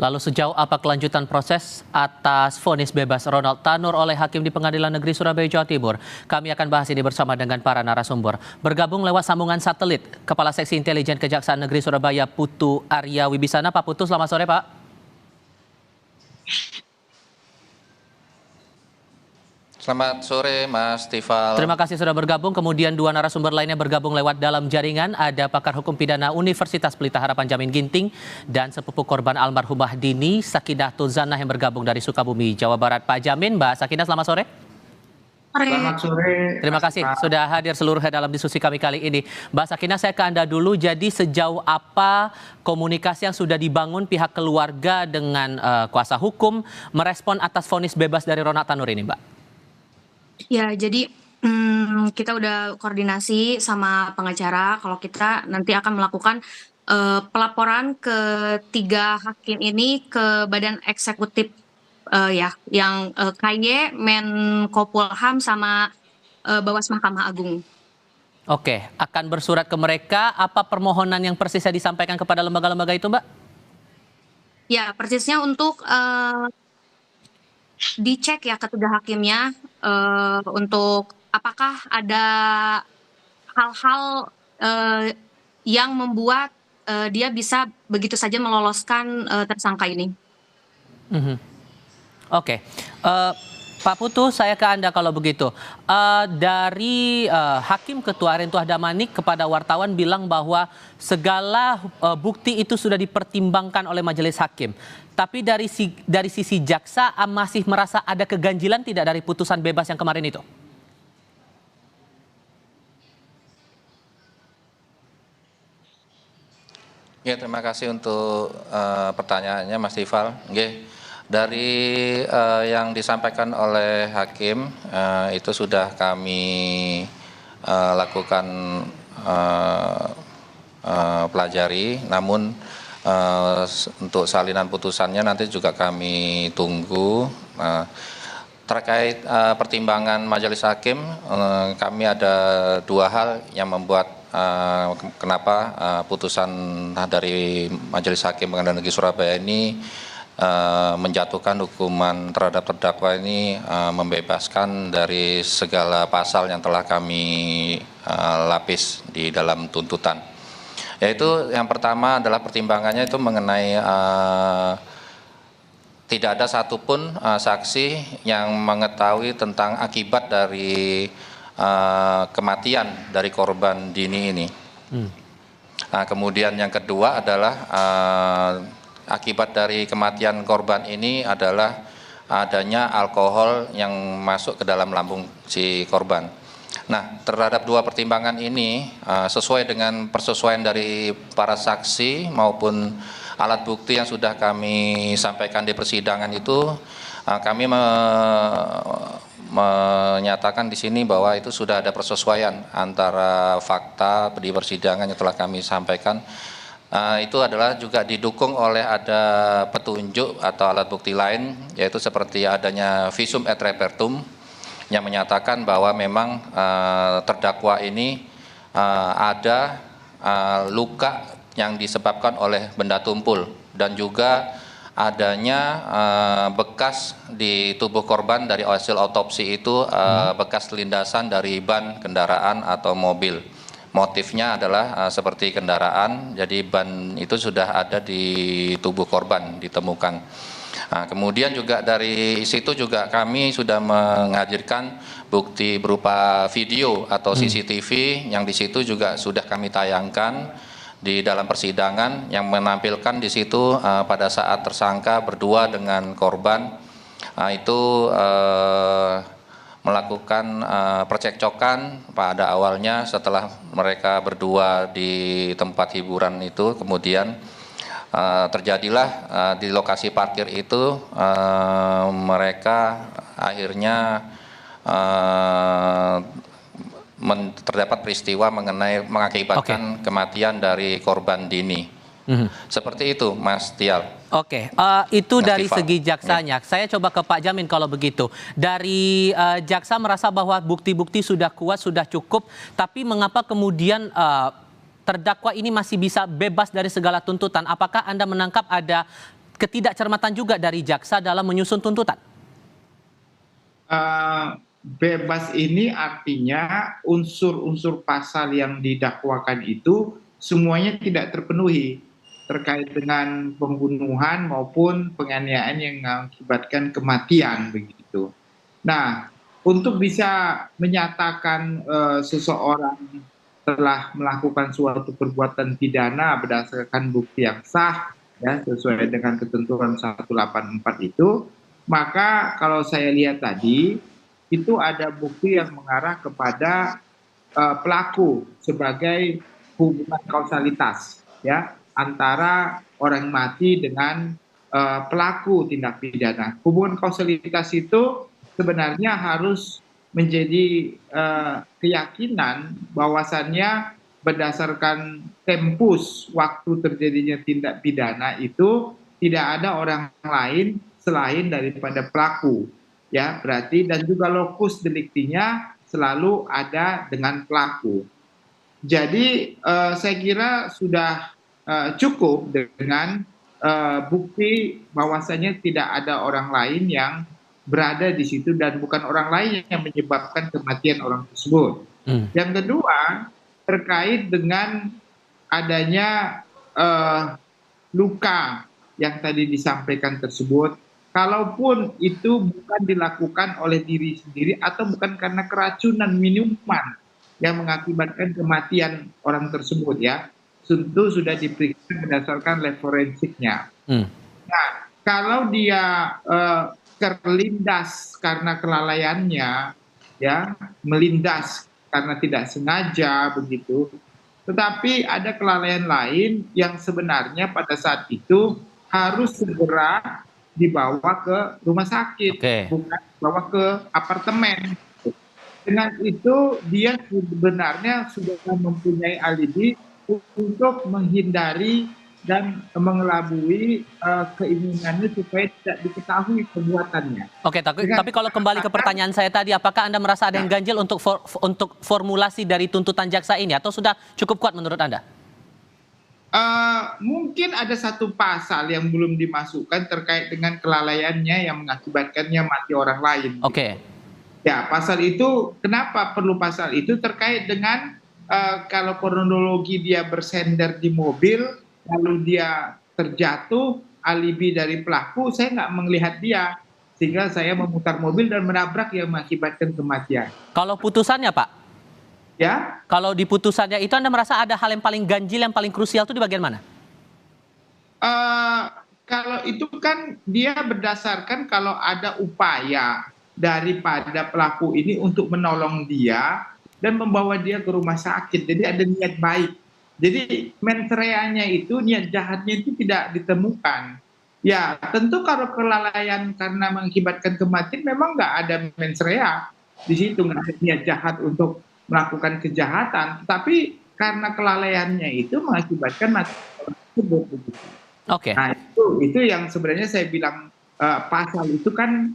Lalu sejauh apa kelanjutan proses atas vonis bebas Ronald Tanur oleh Hakim di Pengadilan Negeri Surabaya, Jawa Timur? Kami akan bahas ini bersama dengan para narasumber. Bergabung lewat sambungan satelit, Kepala Seksi Intelijen Kejaksaan Negeri Surabaya, Putu Arya Wibisana. Pak Putu, selamat sore Pak. Selamat sore Mas Tifal. Terima kasih sudah bergabung. Kemudian dua narasumber lainnya bergabung lewat dalam jaringan. Ada pakar hukum pidana Universitas Pelita Harapan Jamin Ginting dan sepupu korban almarhumah Dini, Sakinah Tuzanah yang bergabung dari Sukabumi, Jawa Barat. Pak Jamin, Mbak Sakinah, selamat sore. Selamat sore. Terima kasih sudah hadir seluruhnya dalam diskusi kami kali ini. Mbak Sakinah, saya ke Anda dulu. Jadi sejauh apa komunikasi yang sudah dibangun pihak keluarga dengan kuasa hukum merespon atas vonis bebas dari Ronald Tanur ini, Mbak? Ya, jadi kita udah koordinasi sama pengacara kalau kita nanti akan melakukan pelaporan ke 3 hakim ini ke Badan Eksekutif yang KY, Menkopolham sama Bawas Mahkamah Agung. Oke, akan bersurat ke mereka. Apa permohonan yang persisnya disampaikan kepada lembaga-lembaga itu, Mbak? Ya, persisnya untuk dicek ya ketiga hakimnya untuk apakah ada hal-hal yang membuat dia bisa begitu saja meloloskan tersangka ini. Oke. Pak Putu, saya ke Anda kalau begitu. Dari Hakim Ketua Arintuah Damanik kepada wartawan bilang bahwa segala bukti itu sudah dipertimbangkan oleh majelis hakim. Tapi dari sisi jaksa masih merasa ada keganjilan tidak dari putusan bebas yang kemarin itu? Ya, terima kasih untuk pertanyaannya Mas Tifal. Dari yang disampaikan oleh Hakim itu sudah kami lakukan pelajari, namun untuk salinan putusannya nanti juga kami tunggu. Terkait pertimbangan majelis hakim, kami ada 2 hal yang membuat kenapa putusan dari majelis hakim Pengadilan Negeri Surabaya ini menjatuhkan hukuman terhadap terdakwa ini membebaskan dari segala pasal yang telah kami lapis di dalam tuntutan. Yaitu yang pertama adalah pertimbangannya itu mengenai tidak ada satupun saksi yang mengetahui tentang akibat dari kematian dari korban Dini ini. Nah, kemudian yang kedua adalah akibat dari kematian korban ini adalah adanya alkohol yang masuk ke dalam lambung si korban. Nah, terhadap 2 pertimbangan ini sesuai dengan persesuaian dari para saksi maupun alat bukti yang sudah kami sampaikan di persidangan itu, kami menyatakan di sini bahwa itu sudah ada persesuaian antara fakta di persidangan yang telah kami sampaikan. Itu adalah juga didukung oleh ada petunjuk atau alat bukti lain, yaitu seperti adanya visum et repertum yang menyatakan bahwa memang terdakwa ini ada luka yang disebabkan oleh benda tumpul dan juga adanya bekas di tubuh korban dari hasil otopsi itu bekas lindasan dari ban kendaraan atau mobil. Motifnya adalah seperti kendaraan, jadi ban itu sudah ada di tubuh korban ditemukan. Nah, kemudian juga dari situ juga kami sudah menghadirkan bukti berupa video atau CCTV yang di situ juga sudah kami tayangkan di dalam persidangan yang menampilkan di situ pada saat tersangka berdua dengan korban itu melakukan percekcokan pada awalnya. Setelah mereka berdua di tempat hiburan itu, kemudian terjadilah di lokasi parkir itu mereka akhirnya terdapat peristiwa mengakibatkan kematian dari korban Dini. Seperti itu, Mas Tial. Oke, itu dari segi jaksanya. Saya coba ke Pak Jamin kalau begitu. Dari jaksa merasa bahwa bukti-bukti sudah kuat, sudah cukup, tapi mengapa kemudian terdakwa ini masih bisa bebas dari segala tuntutan? Apakah Anda menangkap ada ketidakcermatan juga dari jaksa dalam menyusun tuntutan? Bebas ini artinya unsur-unsur pasal yang didakwakan itu semuanya tidak terpenuhi terkait dengan pembunuhan maupun penganiayaan yang mengakibatkan kematian begitu. Nah, untuk bisa menyatakan seseorang telah melakukan suatu perbuatan pidana berdasarkan bukti yang sah ya sesuai dengan ketentuan 184 itu, maka kalau saya lihat tadi itu ada bukti yang mengarah kepada pelaku sebagai hubungan kausalitas ya antara orang mati dengan pelaku tindak pidana. Hubungan kausalitas itu sebenarnya harus menjadi keyakinan bahwasannya berdasarkan tempus waktu terjadinya tindak pidana itu tidak ada orang lain selain daripada pelaku. Ya, berarti dan juga lokus deliktinya selalu ada dengan pelaku. Jadi saya kira sudah cukup dengan bukti bahwasanya tidak ada orang lain yang berada di situ dan bukan orang lain yang menyebabkan kematian orang tersebut. Yang kedua, terkait dengan adanya luka yang tadi disampaikan tersebut, kalaupun itu bukan dilakukan oleh diri sendiri atau bukan karena keracunan minuman yang mengakibatkan kematian orang tersebut ya, tentu sudah diperiksa berdasarkan lab forensiknya. Nah, kalau dia terlindas karena kelalaiannya, ya, melindas karena tidak sengaja begitu. Tetapi ada kelalaian lain yang sebenarnya pada saat itu harus segera dibawa ke rumah sakit, bukan dibawa ke apartemen. Dengan itu dia sebenarnya sudah mempunyai alibi untuk menghindari dan mengelabui keinginannya supaya tidak diketahui perbuatannya. Oke, tapi kalau kembali ke pertanyaan saya tadi, apakah Anda merasa ada yang ganjil untuk formulasi dari tuntutan jaksa ini atau sudah cukup kuat menurut Anda? Mungkin ada satu pasal yang belum dimasukkan terkait dengan kelalaiannya yang mengakibatkannya mati orang lain. Oke. Ya, pasal itu kenapa perlu pasal itu terkait dengan kalau kronologi dia bersender di mobil, lalu dia terjatuh, alibi dari pelaku, saya nggak melihat dia. Sehingga saya memutar mobil dan menabrak yang mengakibatkan kematian. Kalau putusannya, Pak? Ya? Kalau di putusannya itu Anda merasa ada hal yang paling ganjil, yang paling krusial itu di bagian mana? Kalau itu kan dia berdasarkan kalau ada upaya daripada pelaku ini untuk menolong dia dan membawa dia ke rumah sakit. Jadi ada niat baik. Jadi mens reanya itu, niat jahatnya itu tidak ditemukan. Ya, tentu kalau kelalaian karena mengakibatkan kematian memang nggak ada mens rea. Di situ nggak ada niat jahat untuk melakukan kejahatan. Tapi karena kelalaiannya itu mengakibatkan mati orang tersebut. Oke. Nah, itu yang sebenarnya saya bilang pasal itu kan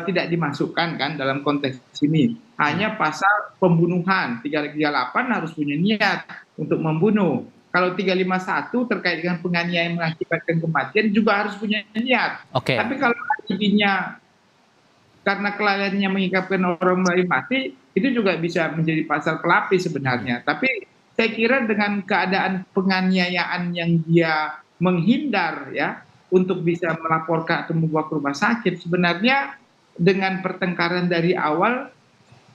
tidak dimasukkan kan dalam konteks ini. Hanya pasal pembunuhan 338 harus punya niat untuk membunuh. Kalau 351 terkait dengan penganiayaan mengakibatkan kematian juga harus punya niat. Tapi kalau alibinya karena kelalaiannya mengakibatkan orang lain mati, itu juga bisa menjadi pasal pelapis sebenarnya. Tapi saya kira dengan keadaan penganiayaan yang dia menghindar ya untuk bisa melaporkan atau membawa ke rumah sakit, sebenarnya dengan pertengkaran dari awal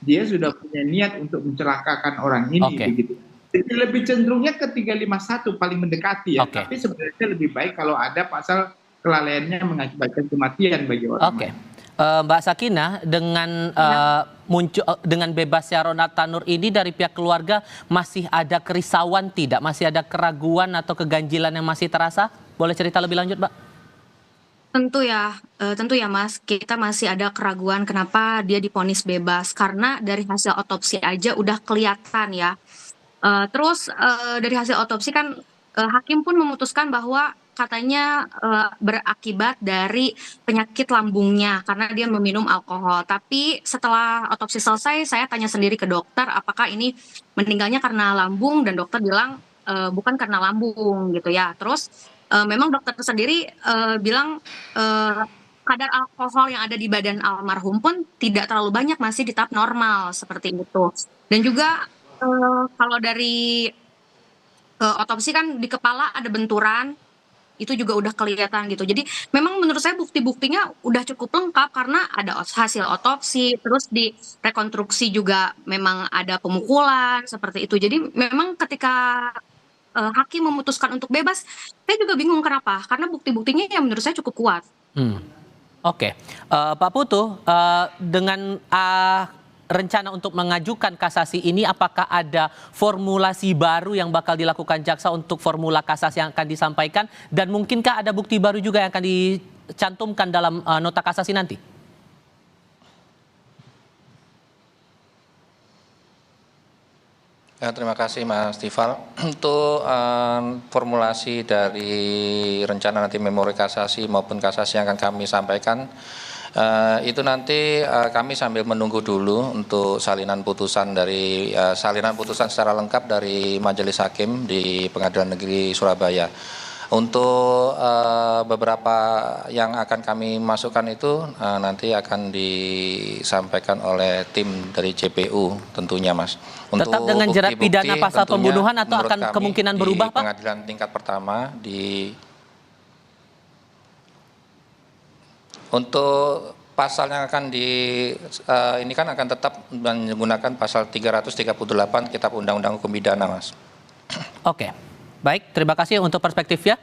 dia sudah punya niat untuk mencelakakan orang ini begitu. Jadi lebih cenderungnya ke 351 paling mendekati ya. Tapi sebenarnya lebih baik kalau ada pasal kelalaiannya mengakibatkan kematian bagi orang lain. Mbak Sakinah, dengan dengan bebasnya Ronald Tanur ini dari pihak keluarga masih ada kerisauan tidak? Masih ada keraguan atau keganjilan yang masih terasa? Boleh cerita lebih lanjut, Mbak? Tentu ya Mas, kita masih ada keraguan kenapa dia divonis bebas, karena dari hasil otopsi aja udah kelihatan ya. Terus dari hasil otopsi kan hakim pun memutuskan bahwa katanya berakibat dari penyakit lambungnya karena dia meminum alkohol. Tapi setelah otopsi selesai, saya tanya sendiri ke dokter apakah ini meninggalnya karena lambung, dan dokter bilang bukan karena lambung gitu ya. Terus memang dokter sendiri bilang kadar alkohol yang ada di badan almarhum pun tidak terlalu banyak, masih di tahap normal seperti itu. Dan juga kalau dari otopsi kan di kepala ada benturan, itu juga udah kelihatan gitu. Jadi memang menurut saya bukti-buktinya udah cukup lengkap karena ada hasil otopsi, terus di rekonstruksi juga memang ada pemukulan seperti itu. Jadi memang ketika hakim memutuskan untuk bebas, saya juga bingung kenapa? Karena bukti-buktinya yang menurut saya cukup kuat. Oke. Pak Putu, dengan rencana untuk mengajukan kasasi ini, apakah ada formulasi baru yang bakal dilakukan jaksa untuk formula kasasi yang akan disampaikan, dan mungkinkah ada bukti baru juga yang akan dicantumkan dalam nota kasasi nanti? Ya, terima kasih Mas Tifal. Untuk formulasi dari rencana nanti memori kasasi maupun kasasi yang akan kami sampaikan, itu nanti kami sambil menunggu dulu untuk salinan putusan secara lengkap dari Majelis Hakim di Pengadilan Negeri Surabaya. Untuk beberapa yang akan kami masukkan itu nanti akan disampaikan oleh tim dari JPU tentunya, Mas. Untuk tetap dengan jerat pidana pasal pembunuhan atau akan kemungkinan berubah, Pak? Pengadilan tingkat pertama untuk pasal yang akan ini kan akan tetap menggunakan pasal 338 Kitab Undang-Undang Hukum Pidana, Mas. Oke. Baik, terima kasih untuk perspektifnya.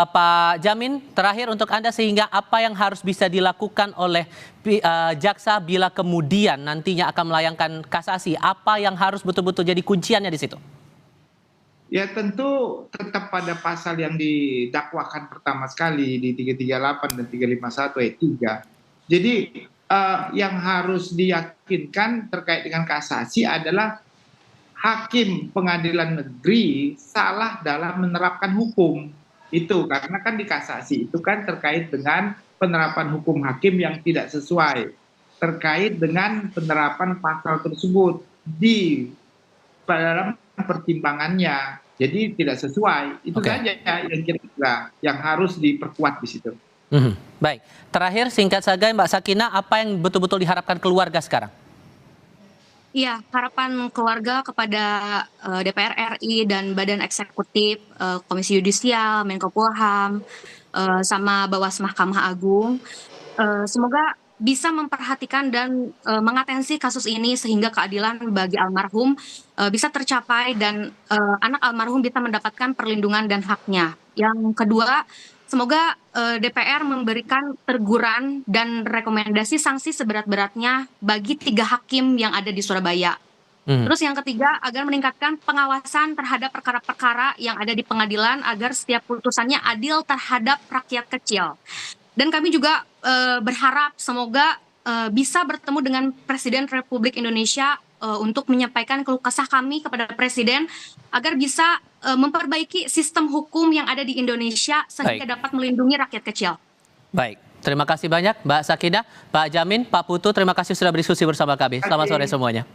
Pak Jamin, terakhir untuk Anda, sehingga apa yang harus bisa dilakukan oleh jaksa bila kemudian nantinya akan melayangkan kasasi, apa yang harus betul-betul jadi kunciannya di situ? Ya tentu tetap pada pasal yang didakwakan pertama sekali di 338 dan 351 ayat 3. Jadi yang harus diyakinkan terkait dengan kasasi adalah hakim pengadilan negeri salah dalam menerapkan hukum. Itu karena kan di kasasi itu kan terkait dengan penerapan hukum hakim yang tidak sesuai, terkait dengan penerapan pasal tersebut di dalam pertimbangannya, jadi tidak sesuai. Itu saja yang kira-kira yang harus diperkuat di situ. Baik, terakhir singkat saja Mbak Sakinah, apa yang betul-betul diharapkan keluarga sekarang? Iya, harapan keluarga kepada DPR RI dan Badan Eksekutif, Komisi Yudisial, Menko Polham, sama Bawaslu Mahkamah Agung, semoga bisa memperhatikan dan mengatensi kasus ini sehingga keadilan bagi almarhum bisa tercapai dan anak almarhum bisa mendapatkan perlindungan dan haknya. Yang kedua, semoga DPR memberikan teguran dan rekomendasi sanksi seberat-beratnya bagi 3 hakim yang ada di Surabaya. Terus yang ketiga, agar meningkatkan pengawasan terhadap perkara-perkara yang ada di pengadilan agar setiap putusannya adil terhadap rakyat kecil. Dan kami juga berharap semoga bisa bertemu dengan Presiden Republik Indonesia untuk menyampaikan keluh kesah kami kepada Presiden agar bisa memperbaiki sistem hukum yang ada di Indonesia sehingga dapat melindungi rakyat kecil. Baik, terima kasih banyak Mbak Sakinah, Pak Jamin, Pak Putu, terima kasih sudah berdiskusi bersama kami. Selamat sore semuanya.